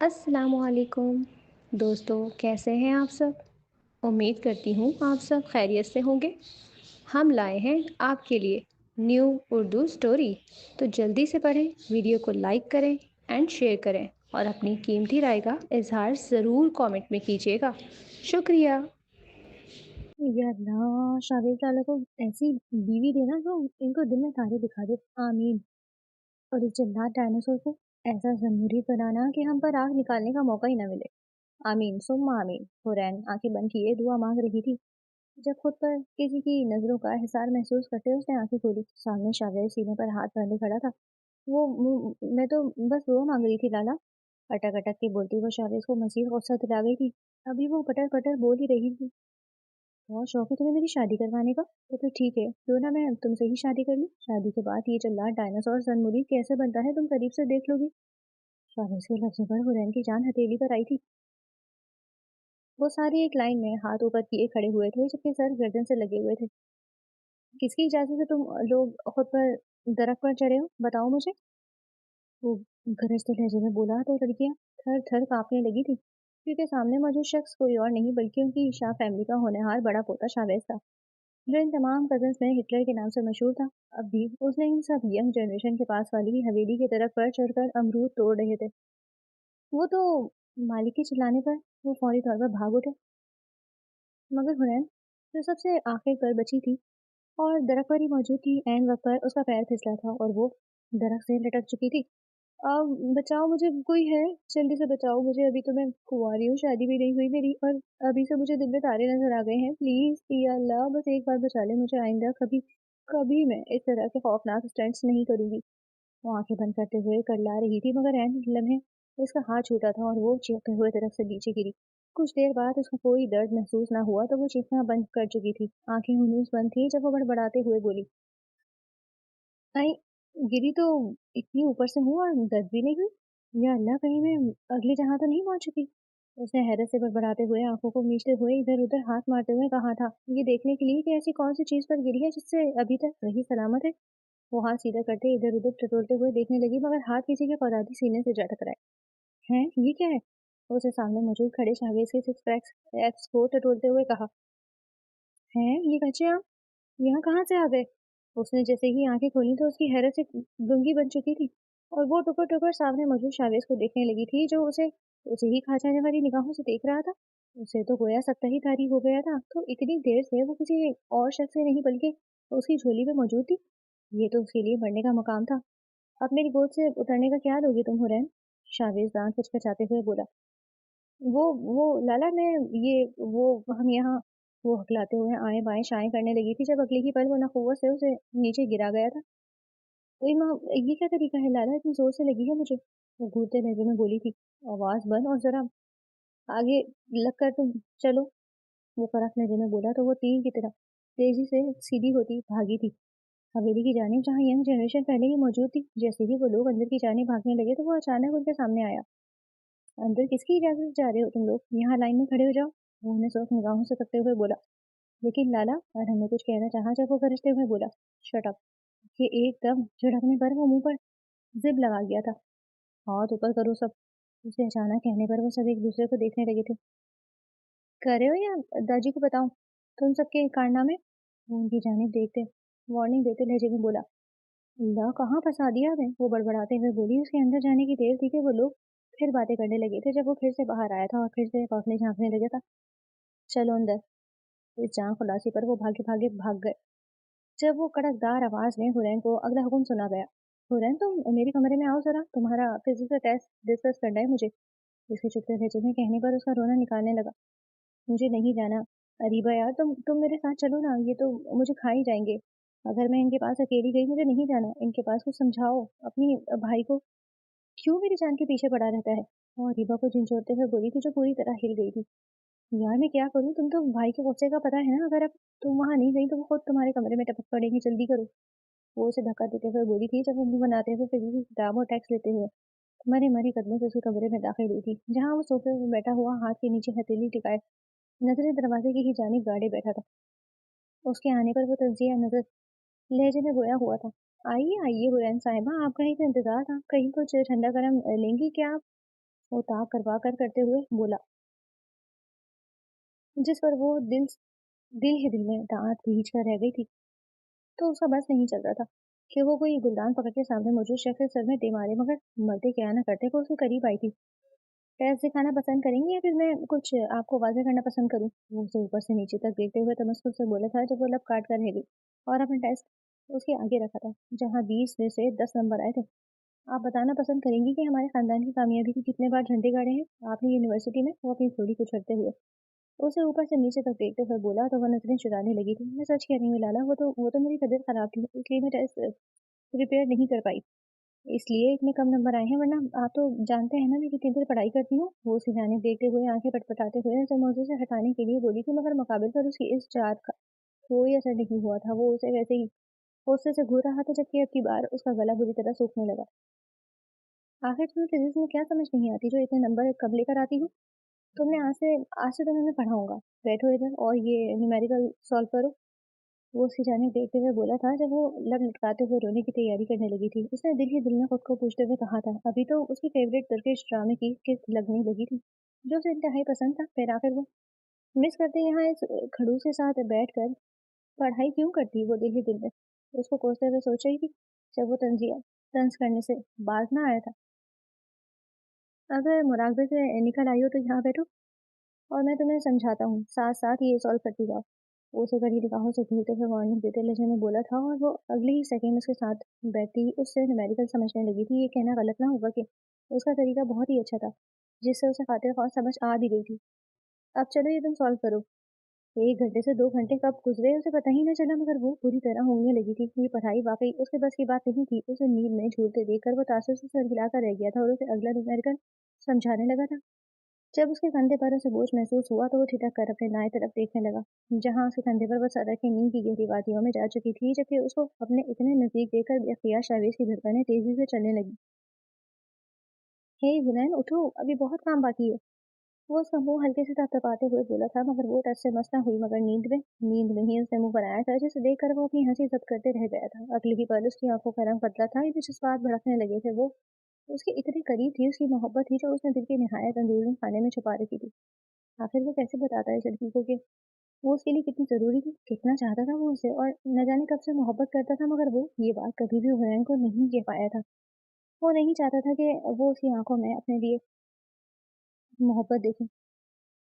अस्सलाम वालेकुम दोस्तों, कैसे हैं आप सब? उम्मीद करती हूँ आप सब खैरियत से होंगे। हम लाए हैं आपके लिए न्यू उर्दू स्टोरी। तो जल्दी से पढ़ें, वीडियो को लाइक करें एंड शेयर करें और अपनी कीमती राय का इजहार ज़रूर कमेंट में कीजिएगा। शुक्रिया। या अल्लाह! शादी वालों को ऐसी बीवी देना जो इनको दिन में तारे दिखा दे। आमीन। और इस जन्नत डायनासोर को ऐसा ज़रूरी बनाना कि हम पर आग निकालने का मौका ही ना मिले। आमीन सुम्मा आमीन। हुरैन आंखें बंद किए दुआ मांग रही थी। जब खुद पर किसी की नजरों का हिसार महसूस करते उसने आंखें खोली। सामने शावेद सीने पर हाथ बांधे खड़ा था। मैं तो बस दुआ मांग रही थी लाला। अटक अटक के बोलती वो शावेद को मजीद गुस्सा दिला गई थी। अभी वो पटर पटर बोल ही रही थी। बहुत शौक है तुम्हें मेरी शादी करवाने का। तो फिर ठीक है, क्यों ना मैं तुमसे ही शादी कर लूं। शादी के बाद ये जल्लाद डायनासोर सनमुरी कैसे बनता है तुम करीब से देख लोगी। शाहबाज के लफ्जों पर हुरैन की जान हथेली पर आई थी। वो सारी एक लाइन में हाथ ऊपर किए खड़े हुए थे जबकि सर गर्दन से लगे हुए थे। किसकी इजाजत से तुम लोग खुद पर दरख्त पर चढ़े हो बताओ मुझे। वो गरजते लहजे में बोला तो लड़कियां थर थर कांपने लगी थी क्योंकि सामने मौजूद शख्स कोई और नहीं बल्कि उनकी शाह फैमिली का होनहार बड़ा पोता शाहवेज था, जो इन तमाम कजन्स में हिटलर के नाम से मशहूर था। अब भी उसने इन सब यंग जनरेशन के पास वाली हवेली की तरफ पर चढ़कर अमरूद तोड़ रहे थे। वो तो मालिक के चिल्लाने पर वो फौरी तौर पर भाग उठे, मगर हुनैन जो सबसे आखिर पर बची थी और दरख्त पर ही मौजूद थी, ऐन वक्त पर उसका पैर फिसला था और वो दरख्त से लटक चुकी थी। बचाओ मुझे, कोई है? जल्दी से बचाओ मुझे, अभी तो मैं कुंवारी हूँ, शादी भी नहीं हुई मेरी और अभी से मुझे दिन में तारे नजर आ गए हैं। प्लीज या अल्लाह बस एक बार बचा ले मुझे, आइंदा कभी कभी मैं इस तरह के खौफनाक स्टंट्स नहीं करूंगी। वो आंखें बंद करते हुए करला रही थी मगर ऐन लम्हे उसका हाथ छूटा था और वो चीखते हुए तरफ से नीचे गिरी। कुछ देर बाद उसका कोई दर्द महसूस ना हुआ तो वो चीखना बंद कर चुकी थी। आंखें हुनूस बंद थी जब वो बड़बड़ाते हुए बोली, आई गिरी तो इतनी ऊपर से हूँ और दर्द भी नहीं हुई। या अल्लाह कहीं मैं अगले जहां तो नहीं पहुंच चुकी। उसने हैरत से बड़बड़ाते हुए आंखों को मीचते हुए इधर उधर हाथ मारते हुए कहा था, ये देखने के लिए कि ऐसी कौन सी चीज पर गिरी है जिससे अभी तक वही सलामत है। वो हाथ सीधा करते इधर उधर टटोलते हुए देखने लगी मगर हाथ किसी के पौधादी सीने से जा टकराए। हैं ये क्या है? उसे सामने मौजूद खड़े शाहवेज के सिक्स पैक्स एप्स को टटोलते हुए कहा, हैं ये कच्चे आम यहाँ कहाँ से आ गए? उसने जैसे ही आंखें खोली तो उसकी हैरत से गूंगी बन चुकी थी और वो टुकर टुकर सामने मौजूद शावेज को देखने लगी थी जो उसे उसे ही खा जाने वाली निगाहों से देख रहा था। उसे तो गोया सकता ही तारी हो गया था, तो इतनी देर से वो किसी और शख्स से नहीं बल्कि उसकी झोली में मौजूद थी। ये तो उसके लिए मरने का मुकाम था। अब मेरी गोद से उतरने का क्या लोगे तुम हुरैन? शावेज दांत खचखचाते हुए बोला। वो लाला मैं ये वो हम यहाँ वो हकलाते हुए आए बाएं शाएं करने लगी थी जब अगले ही पल वो नखुवत से उसे नीचे गिरा गया था। वही माँ, ये क्या तरीका है लाला, इतनी जोर से लगी है मुझे। वो घूरते लहजे में बोली थी। आवाज बंद और जरा आगे लगकर तुम चलो। वो फरक लहजे में बोला तो वो तीर की तरह तेजी से सीधी होती भागी थी हवेली की जानिब जहाँ यंग जनरेशन पहले ही मौजूद थी। जैसे ही वो लोग अंदर की जानिब भागने लगे तो वो अचानक उनके सामने आया। अंदर किसकी इजाजत से जा रहे हो तुम लोग? यहाँ लाइन में खड़े हो जाओ। वो उन्हें सिर्फ निगाहों से तकते हुए बोला। लेकिन लाला, और हमने कुछ कहना चाहा जब वो गरजते हुए बोला, शट अप। ये एकदम झड़कने पर वो मुंह पर जिप लगा गया था। हाथ ऊपर करो सब। उसे अचानक कहने पर वो सब एक दूसरे को देखने लगे थे। कर रहे हो या दादी को बताऊं तुम सबके कारनामे? वो उनकी जानिब देखते वार्निंग देते लहजे में बोला। अल्लाह कहाँ फंसा दिया हमें? वो बड़बड़ाते हुए बोली। उसके अंदर जाने की देर थी कि वो लोग फिर बातें करने लगे थे जब वो फिर से बाहर आया था और फिर से पौधने झांकने लगा था। चलो अंदर। इस जान खुलासी पर वो भागे भागे भाग गए जब वो कड़कदार आवाज में हुरैन को अगला हुक्म सुना गया। हुरैन तुम मेरे कमरे में आओ जरा, तुम्हारा फिजिक्स का टेस्ट डिस्कस करना है मुझे। इसके चुपते लहजे में कहने पर उसका रोना निकालने लगा। मुझे नहीं जाना। अरीबा यार, तुम मेरे साथ चलो ना, ये तो मुझे खा ही जाएंगे। अगर मैं इनके पास अकेली गई, मुझे नहीं जाना इनके पास। कुछ समझाओ अपनी भाई को, क्यों मेरी जान के पीछे पड़ा रहता है। और अरीबा को झिझोड़ते हुए बोली थी जो पूरी तरह हिल गई थी। यार मैं क्या करूं, तुम तो भाई के गुस्से का पता है ना, अगर अब तुम वहां नहीं गई तो वो खुद तुम्हारे कमरे में टपक पड़ेंगे, जल्दी करो। वो उसे धक्का देते हुए बोली थी जब वो मुंह बनाते हुए फिर भी किताब और टैक्स लेते हुए मरे मरे कदमों से उसके कमरे में दाखिल हुई थी जहाँ वो सोफे में बैठा हुआ हाथ के नीचे हथेली टिकाए नजरें दरवाजे की ही जानिब गाड़े बैठा था। उसके आने पर वो तजिया नजर लहजे में गोया हुआ था। आइए आइए हुरैन साहिबा, आपका ही तो इंतजार था। कहीं कुछ ठंडा गरम लेंगी क्या आप? वो ताक करवा कर करते हुए बोला, जिस पर वो दिल ही दिल में दांत भींच कर रह गई थी। तो उसका बस नहीं चल रहा था कि वो कोई गुलदान पकड़ के सामने मौजूद शख्स के सर में दे मारे, मगर मरते क्या ना करते को उसके करीब आई थी। टेस्ट दिखाना पसंद करेंगी या फिर मैं कुछ आपको वाज़ेह करना पसंद करूँ? वो उसे ऊपर से नीचे तक देखते हुए तमस्कुर से बोला था, जब वो लब काट कर रह गई और अपना टेस्ट उसके आगे रखा था, जहाँ 20 में से 10 नंबर आए थे। आप बताना पसंद करेंगी कि हमारे खानदान की कामयाबी के कितने बार झंडे गाड़े हैं आपने यूनिवर्सिटी में? वो अपनी थोड़ी को छड़ते हुए उसे ऊपर से नीचे तक देखते हुए बोला, तो वह नजरें चुराने लगी थी। मैं सच कह रही हूँ लाला, वो तो मेरी तबीयत खराब थी, इसलिए मैं टेस्ट प्रिपेयर नहीं कर पाई, इसलिए इतने कम नंबर आए हैं, वरना आप तो जानते हैं ना मैं कितनी देर पढ़ाई करती हूँ। वो उसे जानिब देखते हुए आंखें पटपटाते हुए उसे मौजू से हटाने के लिए बोली थी, मगर मुकाबले पर उसकी इस चाहत का कोई असर नहीं हुआ था। वो उसे वैसे ही हौसले से घूर रहा था, जबकि अब की बार उसका गला बुरी तरह सूखने लगा। आखिर तुम्हें फिजिक्स में क्या समझ नहीं आती जो इतने नंबर कब लेकर आती हो? तुमने आज से तुम्हें मैं पढ़ाऊंगा। बैठो इधर और ये न्यूमेरिकल सॉल्व करो। वो उसकी जानिब देखते हुए बोला था, जब वो लब लटकाते हुए रोने की तैयारी करने लगी थी। उसने दिल ही दिल में खुद को पूछते हुए कहा था, अभी तो उसकी फेवरेट तुर्किश ड्रामे की किस्त लगने लगी थी, जो उसे इंतहाई पसंद था। फिर आखिर वो मिस करते यहाँ इस खड़ूस के साथ बैठ कर पढ़ाई क्यों करती? वो दिल ही दिल में उसको कोसते हुए सोच रही थी, जब वो तंजिया तंज करने से बाज ना आया था। अगर मुराकबे से निकल आई हो तो यहाँ बैठो और मैं तुम्हें समझाता हूँ, साथ साथ ये सॉल्व करती जाओ। वो उसे कड़ी निगाहों से घूरते हुए वार्निंग देते लहजे में बोला था, और वो अगले ही सेकंड उसके साथ बैठती ही उससे न्यूमेरिकल समझने लगी थी। ये कहना गलत ना होगा कि उसका तरीका बहुत ही अच्छा था, जिससे उसे खातिर ख्वाह समझ आ भी गई थी। अब चलो ये तुम सॉल्व करो। 1 घंटे से 2 घंटे कब गुजरे उसे पता ही न चला, मगर वो पूरी तरह होने लगी थी। ये पढ़ाई वाकई उसके बस की बात नहीं थी। उसे नींद में झूलते देखकर वो तासुर से सर हिलाकर रह गया था और उसे अगला न्यूमेरिकल समझाने लगा था। जब उसके कंधे पर उसे बोझ महसूस हुआ तो वो ठिठक कर अपने दाएं तरफ देखने लगा, जहां उसके कंधे पर वो सर रखे नींद की गहरी वादियों में जा चुकी थी, जबकि उसको अपने इतने नजदीक देखकर बेख्तियार शाहवेज की धड़कनें तेजी से चलने लगी। हे हुनैन, उठो, अभी बहुत काम बाकी है। वो उसका मुंह हल्के से थपथपाते हुए बोला था, मगर वो टस से मस न हुई, मगर नींद में ही उसने मुंह बनाया था, जिसे देखकर वो अपनी हंसी जब्त करते रह गया था। अगले ही पल उसकी आंखों का रंग बदला था, ये जज्बात भड़कने लगे थे। वो उसके इतने करीब थी, उसकी मोहब्बत थी जो उसने दिल की निहायत अंदरूनी खाने में छुपा रखी थी। आखिर वो कैसे बताता है इस लड़की को कि वो उसके लिए कितनी ज़रूरी थी, कितना चाहता था वो उसे, और न जाने कब से मोहब्बत करता था, मगर वो ये बात कभी भी हुसैन को नहीं कह पाया था। वो नहीं चाहता था कि वो उसकी आंखों में अपने लिए मोहब्बत देखे,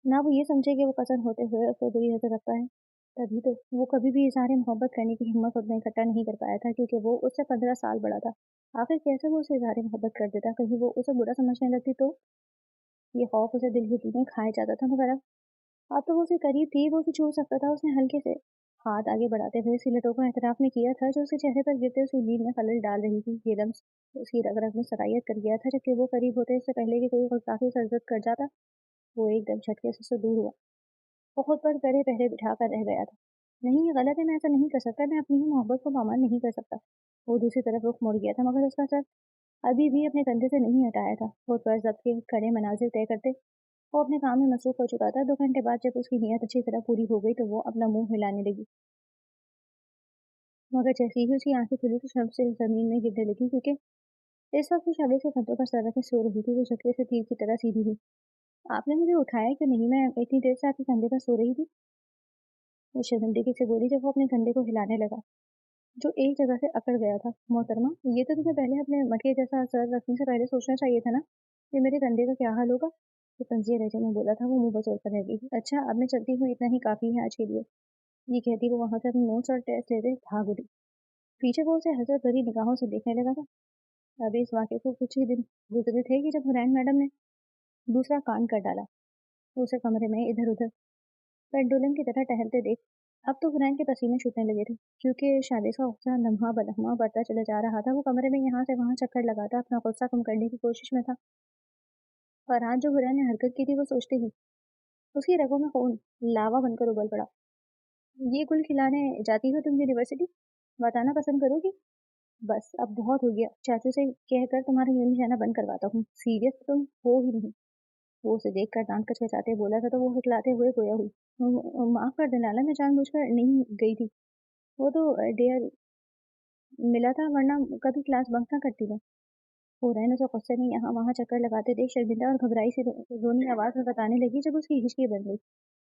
ना वो ये समझे कि वो पसंद होते हुए उसको बुरी नज़र रखता है। तभी तो वो कभी भी इज़हार मोहब्बत करने की हिम्मत खुद में इकट्ठा नहीं कर पाया था, क्योंकि वो उससे 15 साल बड़ा था। आखिर कैसे वो उसे इज़हार मोहब्बत कर देता? कहीं वो उसे बुरा समझने लगती तो? ये खौफ उसे दिल ही दिल में खाए जाता था, मगर अब तो वो उसके करीब थी, वो उसे छू सकता था। उसने हल्के से हाथ आगे बढ़ाते हुए उसकी लटों को एतराफ में किया था, जो उसके चेहरे पर गिरते उसकी नींद में खलल डाल रही थी। ये लम्स उसकी रग-रग में सरायत कर गया था, जबकि वो करीब होते इससे पहले कि कोई गुस्ताखी सरजद कर जाता, वो एकदम झटके से उससे दूर हुआ। वो खुद पर कड़े पहरे बिठा कर रह गया था। नहीं, ये गलत है, मैं ऐसा नहीं कर सकता, मैं अपनी ही मोहब्बत को पामाल नहीं कर सकता। वो दूसरी तरफ रुख मुड़ गया था, मगर उसका सर अभी भी अपने कंधे से नहीं हटाया था। खुद पर जब्त के खड़े मनाजिर तय करते वो अपने काम में मसरूफ हो चुका था। 2 घंटे बाद जब उसकी नीयत अच्छी तरह पूरी हो गई, तो वो अपना मुंह हिलाने लगी, मगर जैसे ही उसकी आंखें खुली तो शर्म से जमीन में गिरने लगी, क्योंकि इस वक्त वो शबे के कंधों पर सर रखे सो रही थी। वो झटके से तीर की तरह सीधी हुई। आपने मुझे उठाया क्यों नहीं? मैं इतनी देर से आपके कंधे पर सो रही थी, वो शर्मिंदगी से बोली, जब वो अपने कंधे को हिलाने लगा, जो एक जगह से अकड़ गया था। मोहतरमा, ये तो तुम्हें पहले अपने मटके जैसा सर रखने से पहले सोचना चाहिए था ना, कि मेरे कंधे का क्या हाल होगा। वो तंजिया लहजे में बोला था। वो मुंह बसोर कर रह गई। अच्छा, अब मैं चलती हूँ, इतना ही काफ़ी है आज के लिए। ये कहती वो वहाँ से अपने नोट्स और टेस्ट लेते भाग उठी। पीछे वो उसे हसरत भरी निगाहों से देखने लगा था। अभी इस वाक़ये को कुछ ही दिन गुज़रे थे कि जब हुरैन मैडम ने दूसरा कान कर डाला। वो उसे कमरे में इधर-उधर पेंडुलम की तरह टहलते देख अब तो हुरैन के पसीने छूटने लगे थे, क्योंकि शाविज़ का गुस्सा लम्हा बलम्हा बढ़ता चला जा रहा था। वो कमरे में यहाँ से वहाँ चक्कर लगाता अपना गुस्सा कम करने की कोशिश में था, और आज जो हुरैन ने हरकत की थी वो सोचते ही उसकी रगों में खून लावा बनकर उबल पड़ा। ये गुल खिलाने जाती हो तुम यूनिवर्सिटी? बताना पसंद करोगी? बस अब बहुत हो गया, चाचू से कहकर तुम्हारा यूँ जाना बंद करवाता हूँ। सीरियस तो तुम हो ही नहीं। वो उसे देखकर दांत कचकचाते बोला था, तो वो हिचकिचाते हुए गोया हुई। माफ़ कर दे लाला, मैं जानबूझकर नहीं गई थी। वो तो डेयर मिला था, वरना कभी क्लास बंक ना करती मैं। हुरैन उसे गुस्से में यहाँ वहाँ चक्कर लगाते देख शर्मिंदा और घबराई सी रोनी आवाज़ में बताने लगी जब उसकी हिचकी बन गई।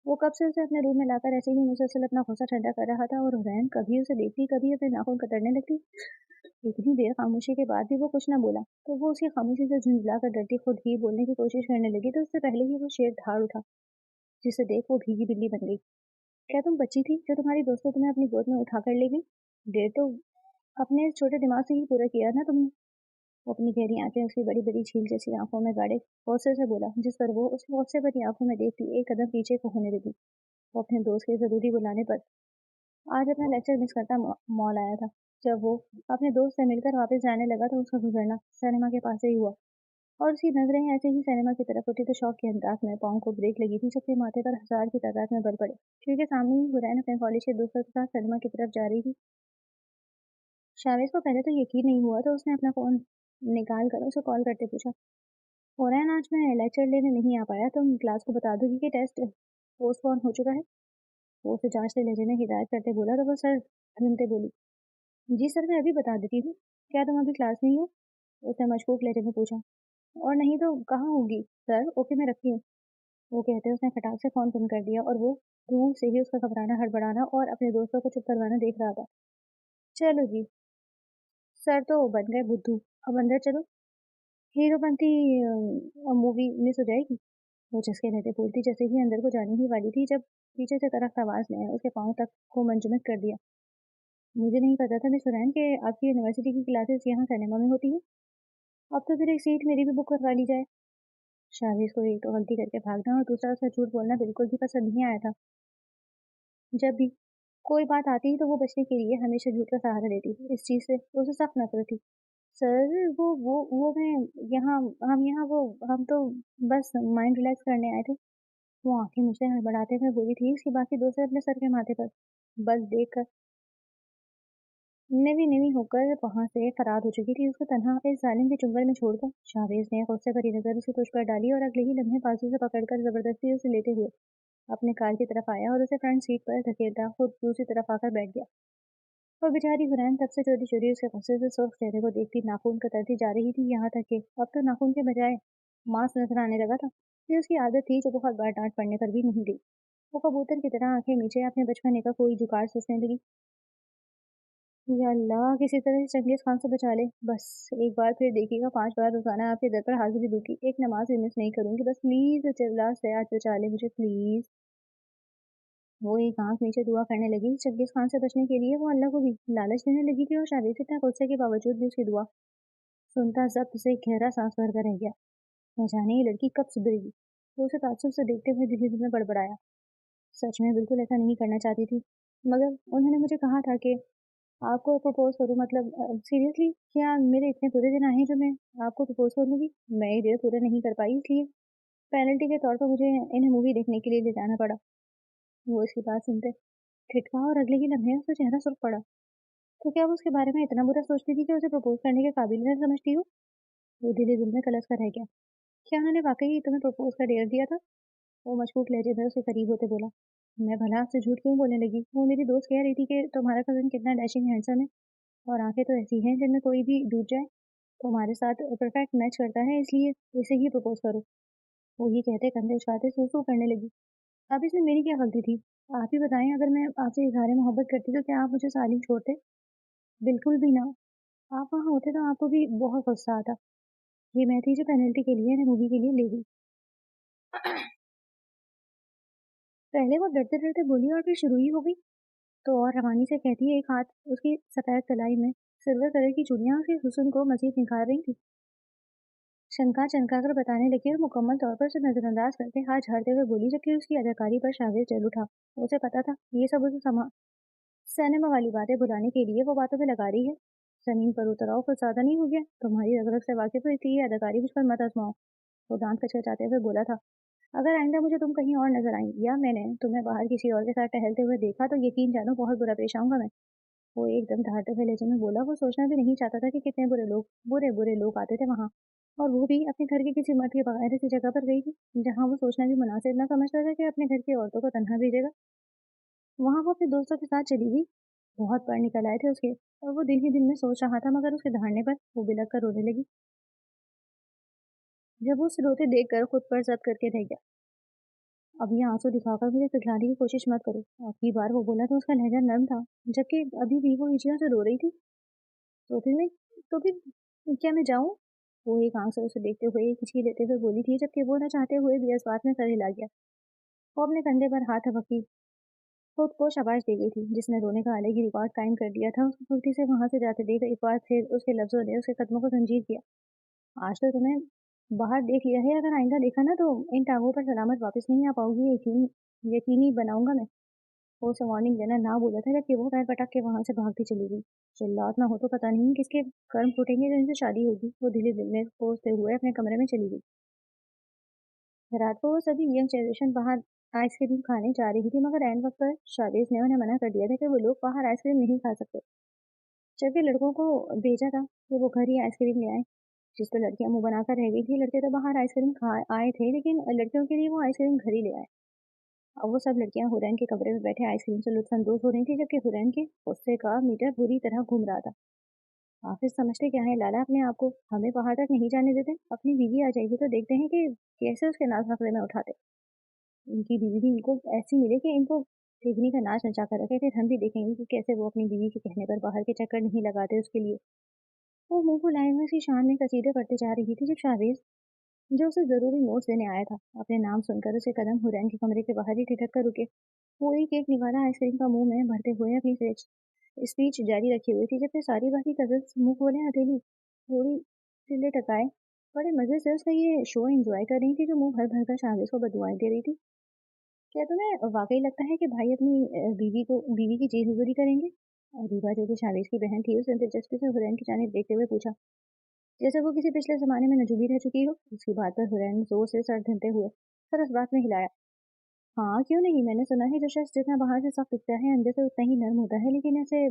वो कब से उसे अपने रूम में लाकर ऐसे ही मुसलसल अपना गुस्सा ठंडा कर रहा था और हुरैन कभी उसे देखती कभी अपने नाखून कतरने लगती। इतनी देर खामोशी के बाद भी वो कुछ न बोला तो वो उसकी खामोशी से झुंझला कर डरती खुद ही बोलने की कोशिश करने लगी तो उससे पहले ही वो शेर धाड़ उठा, जिसे देख वो भीगी बिल्ली बन गई। क्या तुम बच्ची थी जो तुम्हारी दोस्तों तुम्हें अपनी गोद में उठा कर ले गई? डेढ़ तो अपने छोटे दिमाग से ही पूरा किया ना तुमने। वो अपनी गहरी आंखें उसकी बड़ी बड़ी झील जैसी आंखों में गाड़े हौसले से बोला, जिस पर वो उसकी गुस्से भरी आंखों में देखती एक कदम पीछे को होने लगी। वो अपने दोस्त के जरूरी बुलाने पर आज अपना लेक्चर मिस करता मॉल आया था। जब वो अपने दोस्त से मिलकर वापस जाने लगा तो उसका गुजरना सिनेमा के पास से ही हुआ और उसकी नजरें ऐसे ही सिनेमा की तरफ उठी तो शौक के अंदाज में पाँव को ब्रेक लगी थी जबकि माथे पर हजार की तादाद में बल पड़े, क्योंकि सामने ही हुरैन अपने कॉलेज के दोस्तों के साथ सिनेमा की तरफ जा रही थी। शावेज को पहले तो यकीन नहीं हुआ तो उसने अपना फोन निकाल कर उसे कॉल करते पूछा, हुरैन आज मैं लेक्चर लेने नहीं आ पाया, तुम क्लास को बता दोगी कि टेस्ट पोस्टपोन हो चुका है? वो उसे जांचते लहजे में हिदायत करते बोला तो वो सर ढूंढते बोली, जी सर मैं अभी बता देती हूँ, क्या तुम अभी क्लास में ही हो? उसने मशकूक लहजे में पूछा। और नहीं तो कहाँ होगी सर, ओके मैं रखती हूँ। वो कहते उसने फटाक से फोन बंद कर दिया और वो दूर से ही उसका घबराना हड़बड़ाना और अपने दोस्तों को चुप करवाना देख रहा था। चलो जी, सर तो बन गए बुद्धू, अब अंदर चलो, हीरोपंती मूवी मिस हो जाएगी। वो चसके रहते बोलती जैसे ही अंदर को जाने ही वाली थी जब पीछे से तरफ आवाज ने उसके पाँव तक को मंजमद कर दिया। मुझे नहीं पता था मिस हुरैन कि आपकी यूनिवर्सिटी की क्लासेस यहाँ सिनेमा में होती है। अब तो फिर एक सीट मेरी भी बुक करवा ली जाए। शाविज को एक तो गलती करके भागना और दूसरा उसका झूठ बोलना बिल्कुल भी पसंद नहीं आया था। जब भी कोई बात आती तो वो बचने के लिए हमेशा झूठ का सहारा लेती। इस चीज़ से उसे सख्त नफरत थी। सर वो मैं यहाँ हम यहाँ वो हम तो बस माइंड रिलैक्स करने आए थे। वो आंखें मुझसे हड़बड़ाते हुए बोली थी, उसके बाकी दोस्त अपने सर के माथे पर बस देखकर नेवी नेवी होकर वहां से फरार हो चुकी थी। उसको तन्हा इस जालिम के चुंगल में छोड़कर शावेज ने गुस्से भरी नजर उसकी तुझ पर डाली और अगले ही लम्हे बाजू से पकड़कर जबरदस्ती उसे लेते हुए अपने कार की तरफ आया और उसे फ्रंट सीट पर धकेलता खुद दूसरी तरफ आकर बैठ गया। और बेचारी हुरैन तब से चोरी चोरी उसके गुस्से से सुर्ख चेहरे को देखती नाखून कतरती जा रही थी, यहाँ तक कि अब तो नाखून के बजाय मांस नजर आने लगा था। ये उसकी आदत थी जो बहुत बार डांट पड़ने पर भी नहीं गई। वो कबूतर की तरह आंखें नीचे अपने बचपने का कोई जुगाड़ सोचने लगी। या अल्लाह किसी तरह से चंगेज खान से बचा ले, बस एक बार फिर देखिएगा 5 बार रोजाना आपके दर पर हाजिरी दूंगी, एक नमाज भी मिस नहीं करूंगी, बस प्लीज चिल्ला से आज बचा ले मुझे प्लीज। वो एक आंख नीचे दुआ करने लगी। चंगेज खान से बचने के लिए वो अल्लाह को भी लालच देने लगी थी और शादी से इतना गुस्से के बावजूद भी उसकी दुआ सुनता जब्त से गहरा सांस भर कर रह गया। न जाने ये लड़की कब सुधरेगी। वो उसे ताज्जुब से देखते हुए धीरे धीरे बड़बड़ाया, सच में बिल्कुल ऐसा नहीं करना चाहती थी, मगर उन्होंने मुझे कहा था कि आपको प्रपोज करूँ, मतलब सीरियसली क्या मेरे इतने पूरे दिन आए हैं जो मैं आपको प्रपोज करूँगी? मैं ये दिन पूरे नहीं कर पाई, इसलिए पेनल्टी के तौर पर मुझे इन्हें मूवी देखने के लिए ले जाना पड़ा। वो इसकी बात सुनते ठिठका और अगले ही लम्हे उसका चेहरा सुर्ख पड़ा। तो क्या वो उसके बारे में इतना बुरा सोचती थी कि उसे प्रपोज करने के काबिल नहीं समझती हो? वो दिल दिल में कलस कर रह गया। क्या उन्होंने वाकई तुम्हें प्रपोज का डेयर दिया था? वो मशकूक लहजे में उसके करीब होते बोला। मैं भला आपसे झूठ क्यों बोलने लगी? वो मेरी दोस्त कह रही थी कि तुम्हारा कजन कितना डैशिंग हैंडसम है और आंखें तो ऐसी हैं जिनमें कोई भी डूब जाए। तुम्हारे साथ परफेक्ट मैच करता है, इसलिए इसे ही प्रपोज करो। वो ये कहते कंधे उछालते सू सू करने लगी। अब इसमें मेरी क्या गलती थी? आप ही बताएं, अगर मैं आपसे इजहार मोहब्बत करती तो क्या आप मुझे सालिम छोड़ते? बिल्कुल भी ना। आप वहाँ होते तो आपको भी बहुत गुस्सा आता। ये मैं थी जो पेनल्टी के लिए इन्हें मूवी के लिए ले गई। पहले वो डरते डरते बोली और फिर शुरू ही हो गई। तो और रवानी से कहती है, एक हाथ उसकी सफेद कलाई में सिल्वर कलर की चूड़ियां उसके हुस्न को मजीद निखार रही थी। शंका चनका कर बताने लगी और मुकम्मल तौर पर उसे नजरअंदाज करके हाथ झाड़ते हुए बोली, जबकि उसकी अदाकारी पर शाविर जल उठा। उसे पता था ये सब उसे सिनेमा वाली बातें भुलाने के लिए वो बातों में लगा रही है। जमीन पर उतराओ कुछ ज्यादा नहीं हो गया? तुम्हारी रग रग से वाकिफ हुई थी, ये अदाकारी मुझ पर मत आजमाओ। वो दांत कचकचाते हुए बोला था, अगर आइंदा मुझे तुम कहीं और नजर आई या मैंने तुम्हें बाहर किसी और के साथ टहलते हुए देखा तो यकीन जानो बहुत बुरा पेश आऊंगा मैं। वो एकदम धारते हुए लहजे में बोला। वो सोचना भी नहीं चाहता था कि कितने बुरे बुरे लोग आते थे वहाँ, और वो भी अपने घर के किसी मर्द के बगैर ऐसी जगह पर गई थी जहाँ वो सोचना भी मुनासिब न समझता था कि अपने घर की औरतों को तन्हा भेजेगा। वहाँ वो अपने दोस्तों के साथ चली गई। बहुत पढ़ निकल आए थे उसके और वो दिन ही दिन में सोच रहा था, मगर उसके धारने पर वो बिलक कर रोने लगी। जब वो उसे रोते देखकर खुद पर जब्त करके रह गया। अब ये आंसू दिखाकर मुझे पिघलाने की कोशिश मत करो। आखिरी बार वो बोला तो उसका लहजा नर्म था, जबकि अभी भी वो हिचियों से रो रही थी। तो फिर मैं तो फिर क्या मैं जाऊं? वो एक आंख से उसे देखते हुए एक हिचकी लेते हुए बोली थी, जबकि वो न चाहते हुए भी इस बात में सर हिला गया। वो अपने कंधे पर हाथ रखी खुद को शाबाश दे गई थी, जिसने रोने का अलग ही रिकॉर्ड कायम कर दिया था। उसको फुर्ती से वहां से जाते देख एक बार फिर उसके लफ्जों ने उसके कदमों को जंजीर किया। आज तो तुम्हें बाहर देख लिया है, अगर आइंदा देखा ना तो इन टांगों पर सलामत वापस नहीं आ पाओगी, यकीनी बनाऊंगा मैं। वो उसे वार्निंग देना ना बोला था, जबकि वो पैर पटक के वहां से भागती चली गई। चिल्लात ना हो तो पता नहीं किसके कर्म फूटेंगे जो इनसे शादी होगी। वो धीरे धीरे कोसते हुए अपने कमरे में चली गई। रात को वो सभी यंग जनरेशन बाहर आइसक्रीम खाने जा रही थी, मगर एंड वक्त पर शादिज ने उन्हें मना कर दिया था कि वो लोग बाहर आइसक्रीम नहीं खा सकते। जबकि लड़कों को भेजा था कि वो घर ही आइसक्रीम ले आए, जिस पर लड़कियां मुंह बनाकर रह गई थी। लड़के तो बाहर आइसक्रीम खा आए थे, लेकिन लड़कियों के लिए वो आइसक्रीम घर ही ले आए। अब वो सब लड़कियां हुरैन के कमरे में बैठे आइसक्रीम से लुत्फानंदोज हो रही थी, जबकि हुरैन के गुस्से का मीटर बुरी तरह घूम रहा था। आखिर समझते क्या है लाला अपने आप को? हमें बाहर तक नहीं जाने देते। अपनी बीवी आ जाएगी तो देखते हैं कि कैसे उसके नाज नखरे में उठाते। इनकी बीवी भी इनको ऐसी मिले कि इनको देखने का नाच नचा कर रखे। फिर हम भी देखेंगे कि कैसे वो अपनी बीवी के कहने पर बाहर के चक्कर नहीं लगाते उसके लिए। वो मुंह फुलाए हुए उसकी शान में कसीदे पढ़ते जा रही थी, जब शाहरेज, जो उसे जरूरी नोट्स देने आया था, अपने नाम सुनकर उसे कदम हुरैन के कमरे के बाहर ही ठिठक कर रुके। वो एक निवाला आइसक्रीम का मुंह में भरते हुए अपनी स्पीच जारी रखी हुई थी, जबकि सारी बाकी कजन्स मुंह खोले हथेली थोड़ी सिले टकाए बड़े मजे से उसका ये शो एंजॉय कर रही थी, जो मुंह भर भर कर शाहरेज को बदुआएं दे रही थी। क्या तुम्हें वाकई लगता है कि भाई अपनी बीवी की जी हुजूरी करेंगे? रीवा, जो कि शाहरेज की बहन थी, उसने दिलचस्पी से हुरैन की जानिब देखते हुए पूछा, जैसे वो किसी पिछले ज़माने में नजूबी रह चुकी हो। उसकी बात पर हुरैन ने ज़ोर से सर धरते हुए सर इस बात में हिलाया। हाँ, क्यों नहीं? मैंने सुना है जो शख्स जितना बाहर से सख्त दिखता है, अंदर से उतना ही नर्म होता है, लेकिन ऐसे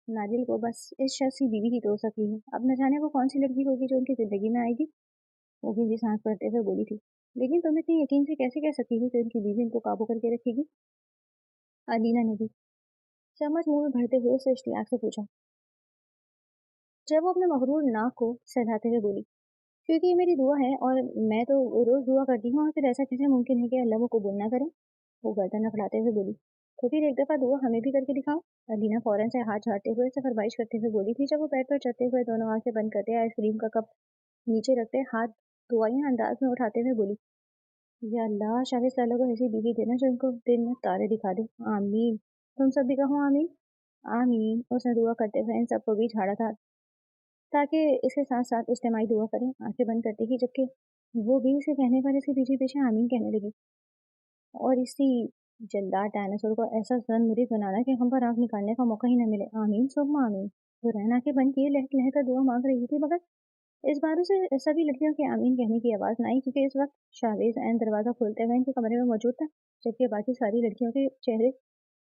नादिल को बस इस शख्स की बीवी ही तोड़ सकती है। अब न जाने वो कौन सी लड़की होगी जो उनकी ज़िंदगी में आएगी। वो गहरी सांस भरते हुए बोली थी, लेकिन तुम इतनी यकीन से कैसे कह सकती हो कि उनकी बीवी उनको काबू करके रखेगी? अलीना ने भी चम्मच मुंह में भरते हुए उससे इश्तियाक से पूछा, जब वो अपने मगरूर नाक को सहलाते हुए बोली, क्योंकि ये मेरी दुआ है और मैं तो रोज दुआ करती हूँ, और फिर ऐसा कैसे मुमकिन है कि अल्लाह वो कबूल ना करे? वो गर्दन अकड़ाते हुए बोली, तो फिर एक दफा दुआ हमें भी करके दिखाओ। अलीना फौरन से हाथ झाड़ते हुए उसे फरमाइश करते हुए बोली थी, जब वो बेड पर चढ़ते हुए दोनों आंखें बंद करते आइसक्रीम का कप नीचे रखते हाथ दुआइया अंदाज में उठाते हुए बोली, या अल्लाह शाहिद सालों को ऐसी बीवी देना जो उनको दिन में तारे दिखा दे। आमीन। तुम सब भी कहो आमीन। आमीन। उसने दुआ करते हुए इन सबको भी झाड़ा था, ताकि इसके साथ साथ इज्तिमाई दुआ करें। आंखें बंद करती ही, जबकि वो भी इसके कहने पर इसके पीछे पीछे आमीन कहने लगी। और इसी जल्दार डायनासोर को ऐसा ज़न-मुरीद बनाना कि हम पर आँख निकालने का मौका ही न मिले। आमीन सुम्मा आमीन। हुरैन आंखें बंद किए लहक-लहक कर दुआ मांग रही थी, मगर इस बार उसे सभी लड़कियों के आमीन कहने की आवाज़ न आई, क्योंकि इस वक्त शाहरेज ऐन दरवाज़ा खोलते हुए इनके कमरे में मौजूद था, जबकि बाकी सारी लड़कियों के चेहरे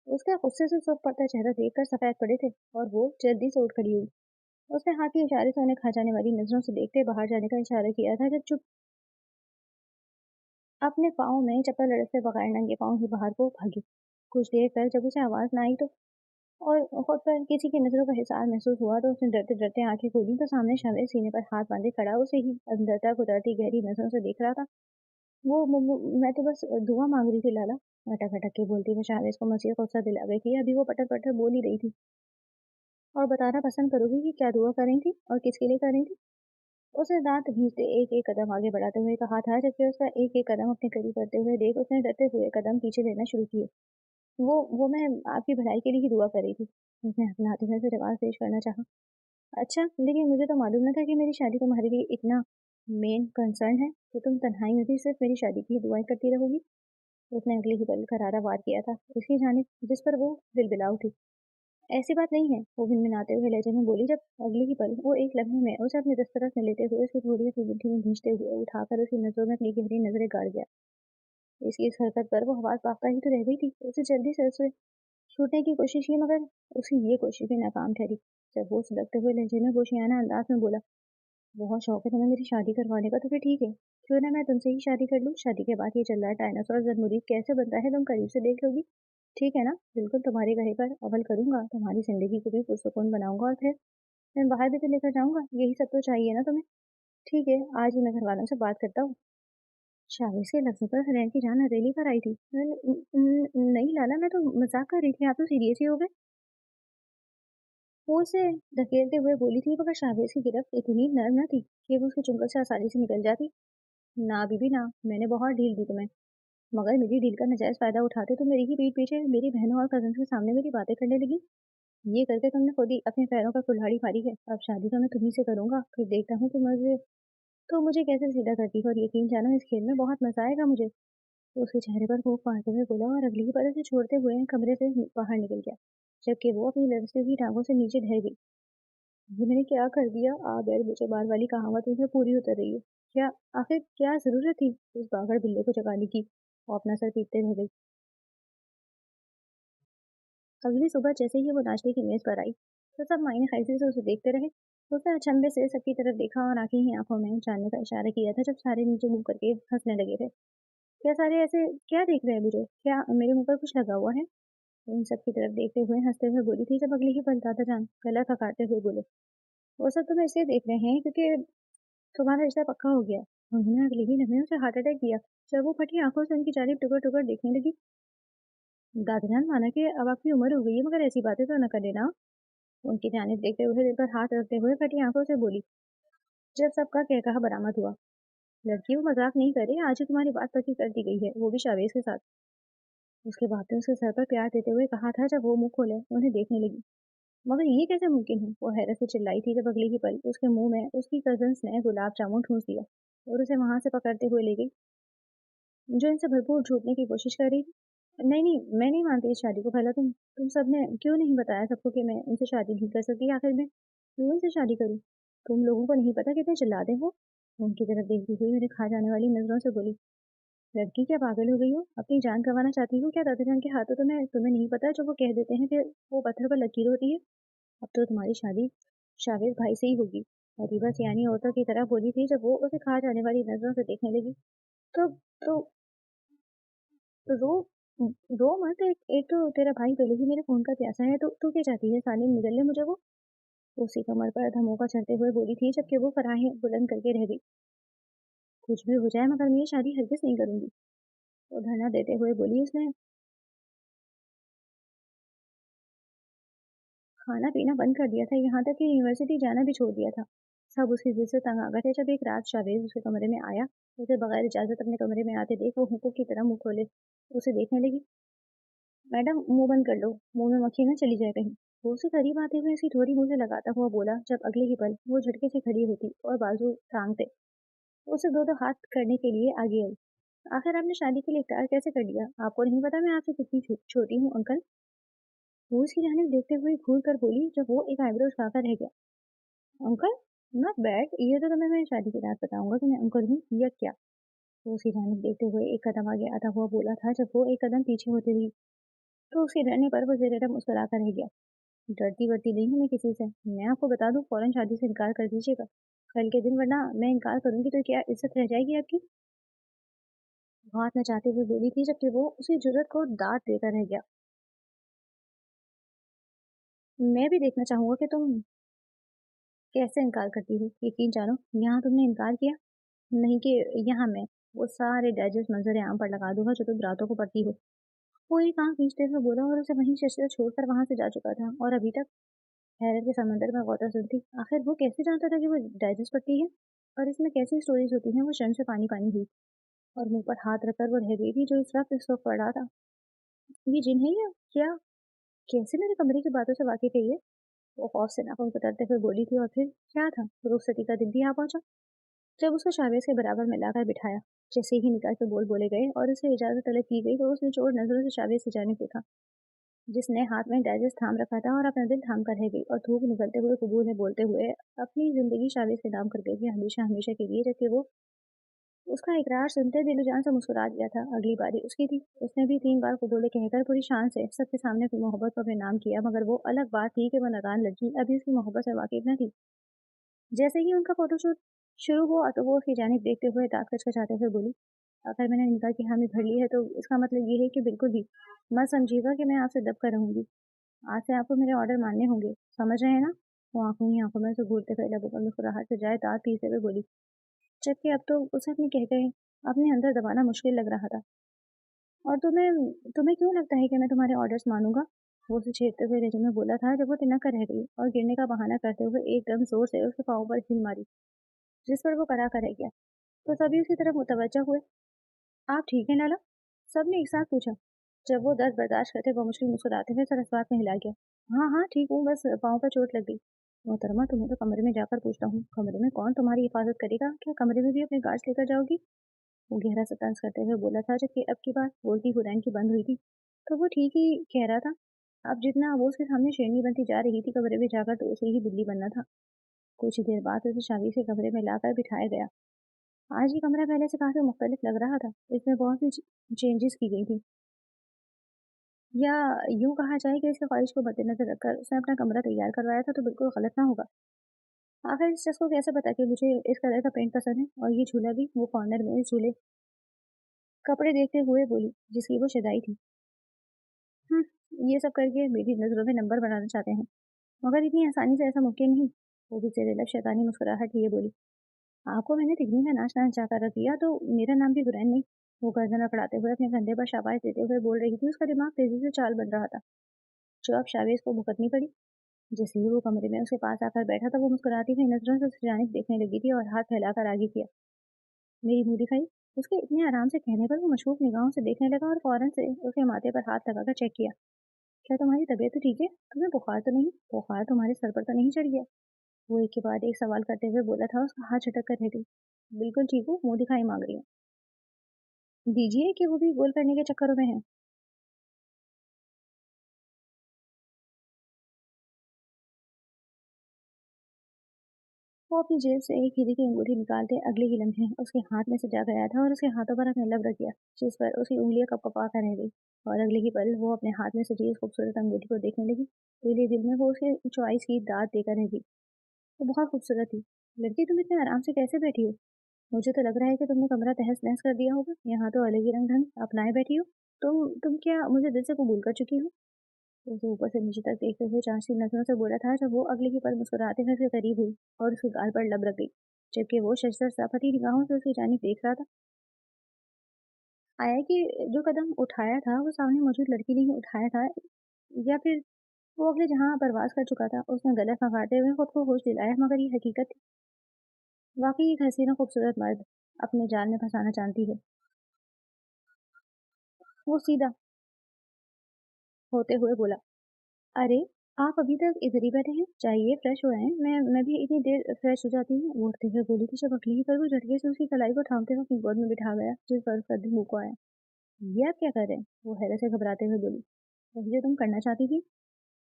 उसका गुस्से से सुर्ख पड़ता चेहरा देखकर सफ़ेद पड़े थे, और वो जल्दी से उठ खड़ी हुई। उसने हाथ के इशारे से उन्हें खा जाने वाली नज़रों से देखते बाहर जाने का इशारा किया था, जब चुप अपने पाँव में चप्पल लड़कते बगैर नंगे पाँव ही बाहर को भागी। कुछ देर कर जब उसे आवाज़ न आई तो और खुद पर किसी की नज़रों का हिसार महसूस हुआ, तो उसने डरते-डरते आँखें खोली, तो सामने शाहरेज़ सीने पर हाथ बांधे खड़ा उसे ही अंदर तक उतरती गहरी नज़रों से देख रहा था। वो मैं तो बस दुआ माँग रही थी लाला। अटक-अटक के बोलती हुए शाहरेज़ को मज़ीद गुस्सा दिला गई थी। अभी वो पटर-पटर बोल ही रही थी। और बताना पसंद करोगी कि क्या दुआ कर रही थी और किसके लिए कर रही थी? उसने दाँत भींचते एक-एक कदम आगे बढ़ाते हुए कहा था, जबकि उसका एक-एक कदम अपने करीब करते हुए देख उसने डरते हुए कदम पीछे लेना शुरू किए। वो मैं आपकी भलाई के लिए ही दुआ कर रही थी। उसने अपनाते हुए फिर रिवाज पेश करना चाहा। अच्छा, लेकिन मुझे तो मालूम न था कि मेरी शादी तुम्हारे लिए इतना मेन कंसर्न है कि तुम तन्हाई में भी सिर्फ मेरी शादी की ही दुआएं करती रहोगी। उसने अगले ही पल करारा वार किया था उसकी जानिब, जिस पर वो बिलबिला उठी। ऐसी बात नहीं है, वो भिनभिनाते हुए लहजे में बोली, जब अगले ही पल वो एक लम्हे में उसे अपनी दस्तरस में लेते हुए उसकी थोड़ी सी मुट्ठी में खींचते हुए उठाकर उसकी नजरों में अपनी गहरी नजरें गाड़ गया। इसकी इस हरकत पर वो हवास पाख्ता ही तो रह गई थी। उसे जल्दी से उससे छूटने की कोशिश की, मगर उसकी ये कोशिश भी नाकाम ठहरी। जब वो सुलगते हुए लहजे में गोशियाना अंदाज में बोला, बहुत शौक है तुम्हें मेरी शादी करवाने का, तो फिर ठीक है, क्यों ना मैं तुमसे ही शादी कर लूँ। शादी के बाद ये जल्लाद डायनासोर ज़रमुरीद कैसे बनता है तुम करीब से देख लोगी। ठीक है ना? बिल्कुल तुम्हारे कहे पर अमल करूंगा, तुम्हारी जिंदगी को भी पुरसुकून बनाऊंगा, और फिर मैं बाहर भी तो लेकर जाऊंगा। यही सब तो चाहिए ना तुम्हें? ठीक है, आज ही मैं घर वालों से बात करता हूँ। शावेश के लफ्ज़ों पर हनैन की जान हथेली पर आई थी। नहीं लाला, मैं तो मजाक कर रही थी, आप तो सीरियस ही हो गए। वो उसे धकेलते हुए बोली थी, मगर शावेश की गिरफ्त इतनी नर्म न थी कि वो उसके चुंगल से आसानी से निकल जाती। ना बीबी ना, मैंने बहुत ढील दी तुम्हें, मगर मेरी ढील का नाजायज फायदा उठाते तो मेरी ही पीठ पीछे मेरी बहनों और कजन के सामने मेरी बातें करने लगी। ये करके तुमने खुद ही अपने पैरों पर कुल्हाड़ी मारी है। अब शादी तो मैं तुम्ही से करूंगा, फिर देखता हूँ तो मुझे कैसे सीधा करती हो, और यकीन जानो इस खेल में बहुत मजा आएगा मुझे। तो उसके चेहरे पर फूंक मारते हुए बोला और अगली ही पल उसे छोड़ते हुए कमरे से बाहर निकल गया, जबकि वो अपनी लड़की की टांगों से नीचे ढह गई। ये मैंने क्या कर दिया? आ बैल मुझे बाल वाली कहावत उसमें पूरी उतर रही है। क्या आखिर क्या जरूरत थी उस बागड़ बिल्ले को जगाने की? वो अपना सर पीटते रह गई। अगली सुबह जैसे ही वो नाश्ते की मेज पर आई, तो सब मायने खाइसी से उसे देखते रहे। उसने अचंभे से सबकी तरफ देखा और आंखें ही आंखों में जानने का इशारा किया था, जब सारे नीचे मुंह करके हंसने लगे थे। क्या सारे ऐसे क्या देख रहे हैं मुझे? क्या मेरे मुंह पर कुछ लगा हुआ है? उन सब की तरफ देखते हुए हंसते हुए बोली थी, जब अगली ही पल दादा जान गला खकाते हुए बोले, वो सब तुम्हें इसलिए देख रहे हैं क्योंकि तुम्हारा रिश्ता पक्का हो गया। उन्होंने अगले ही लम्हे उसे हार्ट अटैक दिया। जब वो फटी आंखों से उनकी जानिब टुकर टुकर देखने लगी, दादीजान माना कि अब आपकी उम्र हो गई है, मगर ऐसी बातें तो न कर देना। उनकी जानिब देखते हुए दिल पर हाथ रखते हुए फटी आंखों से बोली। जब सबका कहकहा बरामद हुआ, लड़की वो मजाक नहीं करे, आज ही तुम्हारी बात पक्की कर दी गई है, वो भी शावेज के साथ। उसके बाद ने उसके सर पर प्यार देते हुए कहा था, जब वो मुंह खोले उन्हें देखने लगी। मगर ये कैसे मुमकिन है? वो हैरत से चिल्लाई थी, जब अगली ही पल उसके मुंह में उसकी कजन्स ने गुलाब जामुन ठूंस दिया और उसे वहां से पकड़ते हुए ले गई, जो इनसे भरपूर छूटने की कोशिश कर रही थी। नहीं नहीं, मैं नहीं मानती इस शादी को। भला तुम सबने क्यों नहीं बताया सबको कि मैं इनसे शादी नहीं कर सकती? आखिर मैं क्यों इनसे शादी करूं? तुम लोगों को नहीं पता कितने चिल्लाते हो? उनकी तरफ देखती हुई मेरे खा जाने वाली नजरों से बोली, लड़की क्या पागल हो गई हो? अपनी जान गंवाना चाहती हो क्या दादाजान के हाथों? तुम्हें नहीं पता जो वो कह देते हैं फिर वो पत्थर पर लकीर होती है। अब तो तुम्हारी शादी शावेद भाई से ही होगी। अरीबा सियानी औरतों की तरह बोली थी, जब वो उसे खा जाने वाली नजरों से देखने लगी। तो तो रो रो मत। एक तो तेरा भाई पहले ही मेरे फोन का प्यासा है, तो तू क्या चाहती है? सालिम निगल ले मुझे वो। उसी कमर पर धमोका चढ़ते हुए बोली थी, जबकि वो फराहें बुलंद करके रह गई। कुछ भी हो जाए, मगर मैं ये शादी हरगिज नहीं करूंगी, वो धरना देते हुए बोली। उसने खाना पीना बंद कर दिया था, यहाँ तक कि यूनिवर्सिटी जाना भी छोड़ दिया था। सब उसकी जिद से तंग आ गए थे, जब एक रात शावेज उसके कमरे में आया। उसे बगैर इजाजत अपने कमरे में आते देख वो हुक्म की तरह मुंह खोले उसे देखने लगी। मैडम, मुंह बंद कर लो, मुंह में मक्खी न चली जाए कहीं। वो उसे करीब आते हुए इसकी थोड़ी मुंह से लगाता हुआ बोला, जब अगले ही पल वो झटके से खड़ी होती और बाजू टांगते उसे दो दो हाथ करने के लिए आगे आई। आखिर आपने शादी के लिए इकरार कैसे कर लिया? आपको नहीं पता मैं आपसे कितनी छोटी हूँ अंकल? वो उसकी जानिब देखते हुए घूर कर बोली, जब वो एक आईब्रो उठाकर रह गया। अंकल? नॉट बैड, ये तो तुम्हें मैं शादी की रात बताऊंगा कि मैं अंकल हूँ या क्या। वो उसकी जानिब देखते हुए एक कदम आगे आता हुआ बोला था, जब वो एक कदम पीछे होती रही तो उसके डरने पर वो ज़रा मुस्कुरा कर रह गया। डरती वरती नहीं हूँ मैं किसी से। मैं आपको बता दूं, फौरन शादी से इनकार कर दीजिएगा कल के दिन, वरना मैं इनकार करूंगी तो क्या इज्जत रह जाएगी आपकी? वो हाथ नचाते हुए बोली थी, जबकि वो उसी जुर्रत को दांत देकर रह गया। मैं भी देखना चाहूंगा कि तुम कैसे इनकार करती हो। यकीन जानो, यहाँ तुमने इनकार किया, नहीं कि यहाँ मैं वो सारे डाइजेस्ट मंजर आम पर लगा दूंगा जो तुम रातों को पढ़ती हो। वो एक आंख खींचते हुए बोला और उसे वहीं शशि छोड़कर वहां से जा चुका था, और अभी तक हैरत के समंदर में गौता सुनती। आखिर वो कैसे जानता था कि वो डाइजेस्ट पढ़ती है, और इसमें कैसी स्टोरीज होती हैं? वो क्षण से पानी पानी हुई और मुंह पर हाथ रखकर वो रह गई थी, जो इस वक्त पढ़ रहा था। ये जिन है या क्या? कैसे मेरे कमरे की बातों से वाकिफ है ये? वो खौफ से नाखून कुतरते हुए बोली थी, और फिर क्या था? रुखसती का दिन भी आ पहुंचा, जब उसको शावेज के बराबर में लाकर बिठाया। जैसे ही निकाह के बोल बोले गए और उसे इजाजत तलब की गई, तो उसने चोर नजरों से शावेज की जानिब देखा, जिसने हाथ में डाइजेस्ट थाम रखा था, और अपना दिल थाम कर रह गई, और थूक निकलते हुए कबूल में बोलते हुए अपनी जिंदगी शावेज के नाम कर गई थी, हमेशा हमेशा के लिए। जबकि वो उसका इकरार सुनते दिल जान से मुस्कुरा दिया था। अगली बारी उसकी थी। उसने भी 3 बार कबूले कहकर पूरी शान से सबके सामने अपनी मोहब्बत को अपने नाम किया, मगर वो अलग बात थी कि वो नादान लड़की अभी उसकी मोहब्बत से वाकिफ न थी। जैसे ही उनका फोटोशूट शुरू हुआ, तो वो उसकी जानिब देखते हुए दांत कचकचाते हुए बोली, अगर मैंने निकाह की हामी भर ली है, तो इसका मतलब ये है कि बिल्कुल भी मत समझिएगा कि मैं आपसे दब कर रहूंगी। आज से आपको मेरे ऑर्डर मानने होंगे, समझ रहे हैं ना? वो आंखों ही आंखों में से घूरते हुए लबों पर मुस्कुराहट से जाए दांत पीसते हुए बोली, जबकि अब तो उसे अपने कहकहे अपने अंदर दबाना मुश्किल लग रहा था। और तुम्हें क्यों लगता है कि मैं तुम्हारे ऑर्डर्स मानूंगा? वो उसे छेड़ते हुए रेजिमे बोला था जब वो तिनक कर रह गई और गिरने का बहाना करते हुए एकदम जोर से उसके पाँव पर ढील मारी, जिस पर वो कड़ा कर रह गया। तो सभी उसकी तरफ मुतवज्जा हुए। आप ठीक है नाला? सबने एक साथ पूछा। जब वो दर्द बर्दाश्त करते बमुश्किल मुस्कुराते हुए सर अस्बाब में हिला गया। हाँ हाँ ठीक हूँ, बस पाँव पर चोट लग गई। मोहतरमा, तुम्हें तो कमरे में जाकर पूछता हूँ, कमरे में कौन तुम्हारी हिफाजत करेगा? क्या कमरे में भी अपने गार्ड्स लेकर जाओगी? वो गहरा सा तंज करते हुए बोला था, जबकि अब की बात बोलती हुरैन की बंद हुई थी। तो वो ठीक ही कह रहा था। अब जितना वो उसके सामने शेरनी बनती जा रही थी, कमरे में जाकर तो उसे ही बिल्ली बनना था। कुछ ही देर बाद उसे शादी से कमरे में लाकर बिठाया गया। आज ये कमरा पहले से काफी मुख्तलिफ लग रहा था। इसमें बहुत सी चेंजेस की गई थी, या यूं कहा जाए कि इसकी ख्वाहिश को मद्देनजर रखकर उसने अपना कमरा तैयार करवाया था, तो बिल्कुल गलत ना होगा। आखिर इस शख्स को कैसे पता कि मुझे इस कलर का पेंट पसंद है, और ये झूला भी। वो कॉर्नर में इस झूले कपड़े देखते हुए बोली, जिसकी वो शदाई थी। ये सब करके मेरी नज़रों में नंबर बनाना चाहते हैं, मगर इतनी आसानी से ऐसा मुमकिन नहीं। वो भी तेरे लब शैतानी मुस्कुराहट लिए बोली, आपको मैंने तिगनी में नाचना नचा कर रख दिया, तो मेरा नाम भी हुरैन नहीं। वो गर्दन अकड़ाते हुए अपने कंधे पर शाबाश देते हुए बोल रही थी। उसका दिमाग तेजी से चाल बन रहा था, जो अब शावेज को भुगतनी पड़ी। जैसे ही वो कमरे में उसके पास आकर बैठा था, वो मुस्कुराती हुई नजरों से उसकी जानिब देखने लगी थी और हाथ फैलाकर आगे किया। मेरी मुंह दिखाई। उसके इतने आराम से कहने पर वो मशकूक निगाहों से देखने लगा और फौरन से उसके माथे पर हाथ लगाकर चेक किया। क्या तुम्हारी तबीयत तो ठीक है? तुम्हें बुखार तो नहीं? बुखार तुम्हारे सर पर तो नहीं चढ़ गया? वो एक के बाद एक सवाल करते हुए बोला था। उसका हाथ झटक कर रह गई। बिल्कुल ठीक हूँ, मुंह दिखाई मांग रही हूँ। दीजिए कि वो भी गोल करने के चक्करों में है। वो अपनी जेब से एक हीरे की अंगूठी निकालते अगले ही लम्हे उसके हाथ में सजा गया था और उसके हाथों पर अपने लब रख दिया, जिस पर उसकी उंगलियां कपकपा कर रह गई। और अगले ही पल वो अपने हाथ में सजी इस खूबसूरत अंगूठी को देखने लगी। दिल ही दिल में वो उसके चॉइस की दाद देकर रह गई। वो बहुत खूबसूरत थी। लड़की, तुम इतने आराम से कैसे बैठी हो? मुझे तो लग रहा है कि तुमने कमरा तहस नहस कर दिया होगा। यहाँ तो अलग ही रंग ढंग अपनाए बैठी हो। तुम क्या मुझे दिल से कबूल कर चुकी हो? तो उसे ऊपर से नीचे तक देखते हुए चांचनी नजरों से बोला था, जब वो अगले ही पल मुस्कुराते हुए उसके करीब हुई और उसके गाल पर लब रख गई, जबकि वो शशदर साफती निगाहों से उसकी जानिब देख रहा था। आया कि जो कदम उठाया था वो सामने मौजूद लड़की ने ही उठाया था, या फिर वो अगले जहां परवाज कर चुका था। उसने गले खंगालते हुए खुद को होश दिलाया, मगर ये हकीकत थी। वाकई एक हसीना खूबसूरत मर्द अपने जाल में फंसाना जानती है। वो सीधा होते हुए बोला, अरे, आप अभी तक इधर ही बैठे हैं? चाहिए फ्रेश हो रहे हैं? मैं भी इतनी देर फ्रेश हो जाती हूँ। वो उठते हुए बोली थी, जब अगली ही पर वो झटके से उसकी कलाई को थामते हुए अपनी गोद में बिठा गया, जिस पर उसका दिल मुँह को आया। ये आप क्या कर रहे हैं? वो हैरत से घबराते हुए बोली, वही जो तुम करना चाहती थी।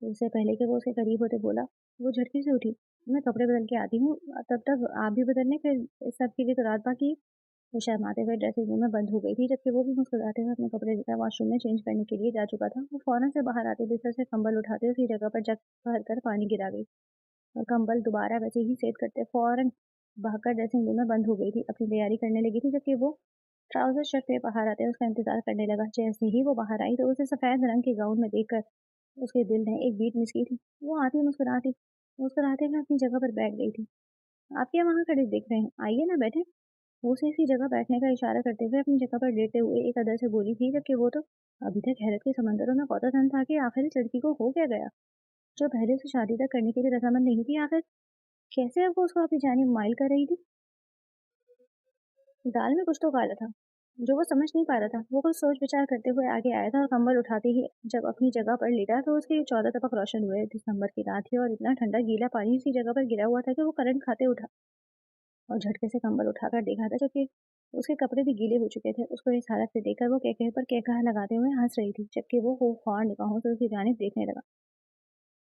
उससे पहले कि वो उसके करीब होते बोला, वो झटके से उठी। मैं कपड़े बदल के आती हूँ, तब तक आप भी बदलने, फिर इस सब के लिए तो रात बाकी है। वो शर्माते हुए ड्रेसिंग रूम में बंद हो गई थी, जबकि वो भी मुस्कुराते हुए अपने कपड़े लेकर वॉशरूम में चेंज करने के लिए जा चुका था। वो फौरन से बाहर आते बिस्तर से कंबल उठाते उसी जगह पर जग भर कर पानी गिरा गई और कंबल दोबारा वैसे ही सेट करते फौरन भागकर ड्रेसिंग रूम में बंद हो गई थी। अपनी तैयारी करने लगी थी, जबकि वो ट्राउजर शर्ट पे बाहर आते उसका इंतजार करने लगा। जैसे ही वो बाहर आई, तो उसे सफेद रंग के गाउन में देखकर उसके दिल ने एक बीट मिस की थी। वो आती मुस्कुराती मुस्कुराते हुए अपनी जगह पर बैठ गई थी। आप क्या वहाँ खड़े देख रहे हैं? आइए ना, बैठे। वो उसे इसी जगह बैठने का इशारा करते हुए अपनी जगह पर लेटे हुए एक अदर से बोली थी, जबकि वो तो अभी तक हैरत के समंदरों में गोताखोर था कि आखिर इस लड़की को हो क्या गया, जो पहले से शादी तक करने के लिए रजामंद नहीं थी। आखिर कैसे अब वो उसको अपनी जानिब माइल कर रही थी? दाल में कुछ तो काला था, जो वो समझ नहीं पा रहा था। वो कुछ सोच विचार करते हुए आगे आया था और कंबल उठाते ही जब अपनी जगह पर लेटा, तो उसके 14 तपक रोशन हुए। दिसंबर की रात थी और इतना ठंडा गीला पानी उसी जगह पर गिरा हुआ था कि वो करंट खाते उठा और झटके से कंबल उठाकर देखा था, जबकि उसके कपड़े भी गीले हो चुके थे। उसको इस हालत से देखकर वो कहकहे पर कहकहा लगाते हुए हंस रही थी, जबकि वो खूंखार निगाहों से उसकी जानिब देखने लगा।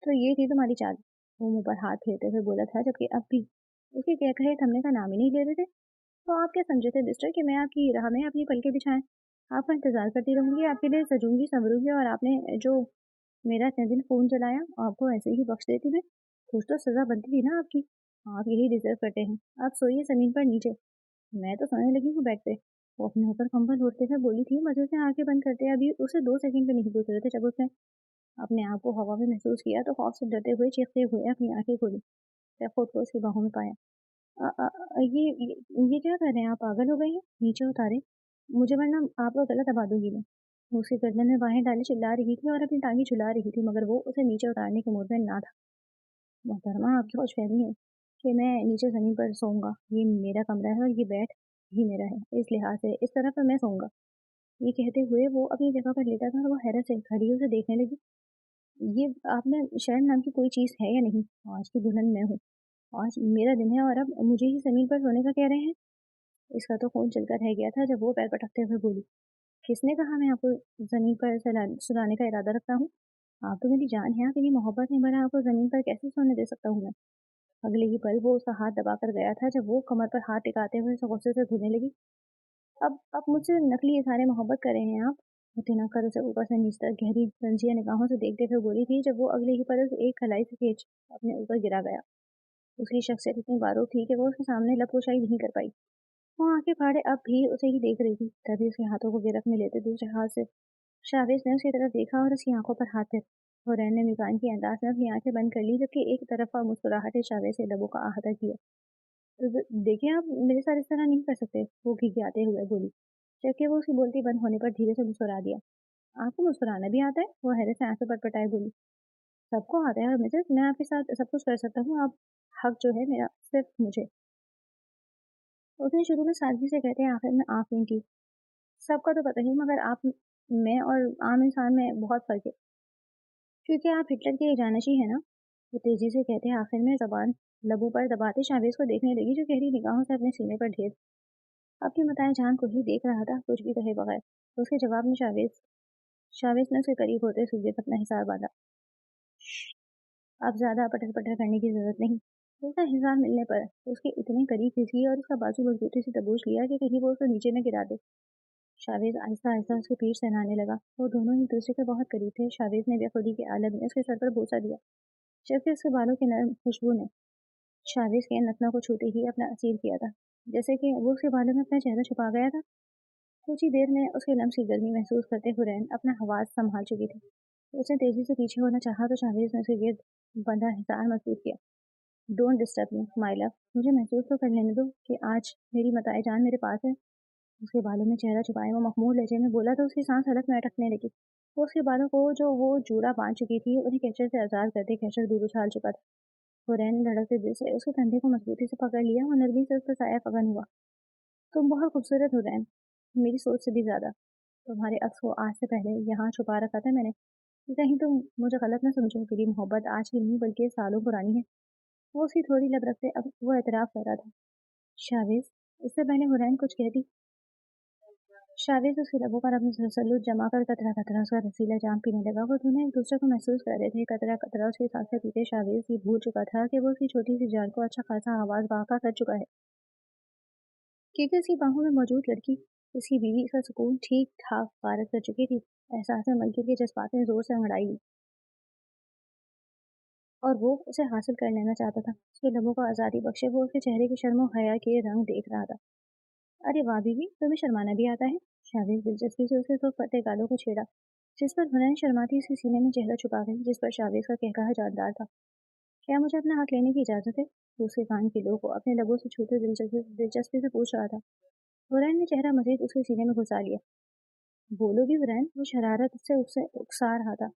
तो ये थी तुम्हारी चाल? वो मुंह पर हाथ फेरते हुए बोला था, जबकि अब भी उसके कहकहे थमने का नाम ही नहीं ले रहे थे। तो आप क्या समझे थे मिस्टर कि मैं आपकी राह में अपनी पलकें बिछाएं? आपका इंतजार करती रहूंगी, आपके लिए सजूंगी संवरूंगी, और आपने जो मेरा इतने दिन खून जलाया, आपको ऐसे ही बख्श देती मैं? कुछ तो सजा बनती थी ना आपकी। आप यही डिजर्व करते हैं। आप सोइए जमीन पर नीचे। मैं तो सोने लगी हूँ बेड पे। वो अपने ऊपर कंबल ओढ़ते हुए बोली थी, मजे से आंखें बंद करते। अभी उसे 2 सेकंड भी नहीं गुजरे थे जब उसने अपने आप को हवा में महसूस किया, तो खौफ से डरते हुए चीखते हुए अपनी आंखें खोली। या खुद को उसकी बाहों में पाया। ये क्या कर रहे हैं आप? पागल हो गए हैं? नीचे उतारें मुझे, वरना आपको गला दबा दूंगी मैं। वो उसकी गर्दन में बाहें डाले चिल्ला रही थी और अपनी टांगी झुला रही थी, मगर वो उसे नीचे उतारने के मूड में ना था। मोहतरमा, आपकी खुशफहमी है कि मैं नीचे ज़मीन पर सोऊंगा। ये मेरा कमरा है और ये बेड भी मेरा है, इस लिहाज से इस तरह पर मैं सोऊंगा। ये कहते हुए वो अपनी जगह पर लेटा था और वो हैरत से खड़ी उसे देखने लगी। ये आप में शर्म नाम की कोई चीज़ है या नहीं? आज की दुल्हन मैं हूँ, आज मेरा दिन है और अब मुझे ही ज़मीन पर सोने का कह रहे हैं? इसका तो खून चलकर रह गया था जब वो पैर पटकते हुए बोली, किसने कहा मैं आपको ज़मीन पर सुलाने का इरादा रखता हूँ? आप तो मेरी जान हैं, आप मेरी मोहब्बत हैं, भला आपको ज़मीन पर कैसे सोने दे सकता हूँ मैं? अगले ही पल वो उसका हाथ दबाकर गया था जब वो कमर पर हाथ टिकाते हुए उसे गुस्से से धुने लगी। अब मुझसे नकली इज़हार मोहब्बत कर रहे हैं आप? मुतीना कर उसे ऊपर से नीचे तक गहरी रंजिया निगाहों से देखते हुए बोली थी जब वो अगले ही पल उसे एक कलाई से खींच अपने ऊपर गिरा गया। उसकी शख्सियत इतनी बारूक थी कि वो उसके सामने लबकुशाई नहीं कर पाई। वो आंखें फाड़े अब भी उसे ही देख रही थी। तभी उसके हाथों को गिरफ्त में लेते दूसरे हाथ से शावेज ने उसकी तरफ देखा और उसकी आंखों पर हाथ फिर हुरैन ने मिजान के अंदाज में अपनी आंखें बंद कर ली, जबकि एक तरफा मुस्कुराहट शावेज से लबों का अहाता किया। तो देखिए, आप मेरे साथ इस तरह नहीं कर सकते, वो घिघियाते हुए बोली, जबकि वो उसकी बोलती बंद होने पर धीरे से मुस्कुरा दिया। आपको मुस्कुराना भी आता है? वो हैरत से आंखें पटपटाए बोली। सबको आता है और मिसेस, मैं आपके साथ सब कुछ कर सकता हूँ, आप हक जो है मेरा सिर्फ मुझे। उसने शुरू में सादगी से कहते हैं आखिर में आफरीन की। सबका तो पता ही, मगर आप में और आम इंसान में बहुत फर्क है, क्योंकि आप हिटलर के जानशी है ना। वो तेजी से कहते हैं आखिर में जबान लबों पर दबाते शावेज को देखने लगी, जो गहरी निगाहों से अपने सीने पर ढेर अपनी मताए जान को ही देख रहा था, कुछ भी कहे बगैर। तो उसके जवाब में शावेज ने उसके करीब होते सूबे पर अपना हिसाब बांधा। अब ज्यादा पटर पटर करने की जरूरत नहीं। उसका हिसाब मिलने पर उसके इतने करीब खिसकी और उसका बाजू मजबूती से दबोच लिया कि कहीं वो उसको नीचे न गिरा दे। शावेज आहिस्ता आहिस्ता उसके पीठ सहलाने लगा। वो दोनों एक दूसरे के बहुत करीब थे। शावेज ने बेखुदी के आलम में उसके सर पर बोसा दिया, जबकि उसके बालों की नरम खुशबू ने शावेज के नथनों को छूते ही अपना असीर किया था, जैसे कि वो उसके बालों में अपना चेहरा छुपा गया था। कुछ ही देर में उसके लम्स की गर्मी महसूस करते हुरैन अपना हवास संभाल चुकी थी। उसने तेजी से पीछे होना चाहा तो शावेज ने उसके गिर्द बंधा हिसार महसूस किया। Don't disturb me my love, मुझे महसूस तो कर लेने दो कि आज मेरी मताए जान मेरे पास है। उसके बालों में चेहरा छुपाए वो मखमूर लहजे में बोला तो उसकी सांस हलक में अटकने लगी। वो उसके बालों को जो वो जूड़ा बांध चुकी थी उन्हें कैचर से आजाद करते कैचर दूर उछाल चुका था। हुरैन ने धड़कते दिल से उसके कंधे को मजबूती से पकड़ लिया और नरमी से उसका साया फगन हुआ। तुम बहुत खूबसूरत हो रैन, मेरी सोच से भी ज्यादा। तुम्हारे अक्स को आज से पहले यहाँ छुपा रखा था मैंने, कि कहीं तुम मुझे गलत ना समझो। मेरी मोहब्बत आज की नहीं बल्कि सालों पुरानी है। वो उसकी थोड़ी लब रखते अब वो एतराफ कर रहा था। शावेज, इससे पहले हुरैन कुछ कहती, शावेज उसके लबों पर अपनी तसल्लुत जमा कर कतरा कतरा उसका रसीला जाम पीने लगा। वो दोनों एक दूसरे को महसूस कर रहे थे। कतरा कतरा उसकी सांसें पीते शावेज ये भूल चुका था कि वो उसकी छोटी सी जान को अच्छा खासा आवाज वाका कर चुका है, क्योंकि उसकी बाहों में मौजूद लड़की उसकी बीवी का सुकून ठीक ठाक गारत कर चुकी थी। एहसास में मलकियत के जज्बात ने जोर से अंगड़ाई ली और वो उसे हासिल कर लेना चाहता था। उसके लबों को आज़ादी बख्शे वो उसके चेहरे की शर्म और हया के रंग देख रहा था। अरे वाह बीवी, तुम्हें शर्माना भी आता है? शावेज दिलचस्पी से उसके तो फटे गालों को छेड़ा, जिस पर हुनैन शर्माती उसके सीने में चेहरा छुपा गई, जिस पर शावेज का कहकहा जानदार था। क्या मुझे अपना हाथ लेने की इजाजत है? वो उसके कान की लो को अपने लबों से छूते दिलचस्पी से पूछ रहा था। हुरैन ने चेहरा मजीद उसके सीने में घुसा लिया। बोलो भी हुरैन, वो शरारत से उससे उकसा रहा था।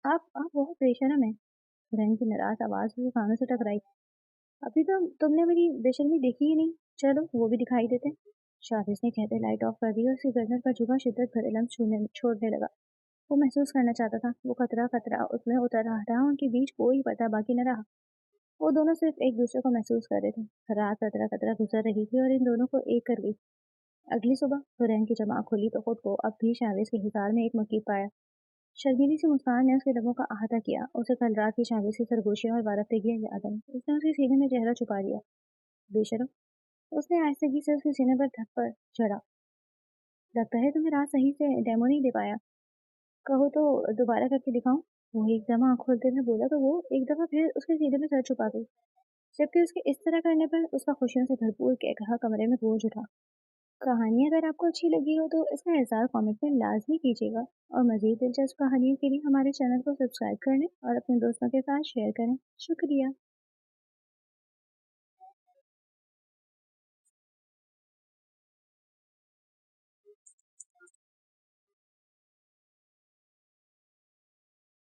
आप बहुत बेशरम हैं। हुरैन की नाराज आवाज उसके कानों से टकराई। अभी तो तुमने मेरी बेशर्मी देखी ही नहीं, चलो वो भी दिखाई देते। शाविज ने कहते लाइट ऑफ कर दी और उसकी गर्दन पर झुका शिद्दत भरे लम्स छोड़ने लगा। वो महसूस करना चाहता था। वो खतरा खतरा उसमें उतर रहा था। उनके बीच कोई पर्दा बाकी न रहा। वो दोनों सिर्फ एक दूसरे को महसूस कर रहे थे। रात कतरा कतरा गुजर रही थी और इन दोनों को एक कर गई। अगली सुबह हुरैन की जमा खुली तो खुद को अब भी शाविज के हिसार में एक मकीब पाया। शर्मीली सी मुस्कान ने उसके लबों का अहाता किया। उसे कल रात की शाविज की सरगोशियां और वारफ्तेगियां याद आई। उसने उसके सीने में चेहरा छुपा लिया। बेशरम, उसने आहिस्तगी से उसके सीने पर धक पर चढ़ा। लगता है तुम्हें रात सही से डेमो नहीं दे पाया। कहो तो दोबारा करके दिखाऊं? वो एकदम आँख खोलते हुए बोला तो वो एक दफा फिर उसके सीने में सर छुपा गई, जबकि उसके इस तरह करने पर उसका खुशियों से भरपूर कहकहा कमरे में गूंज उठा। कहानी अगर आपको अच्छी लगी हो तो इसका एहसास कमेंट में लाजमी कीजिएगा और मज़ीद दिलचस्प कहानियों के लिए हमारे चैनल को सब्सक्राइब करें और अपने दोस्तों के साथ शेयर करें। शुक्रिया।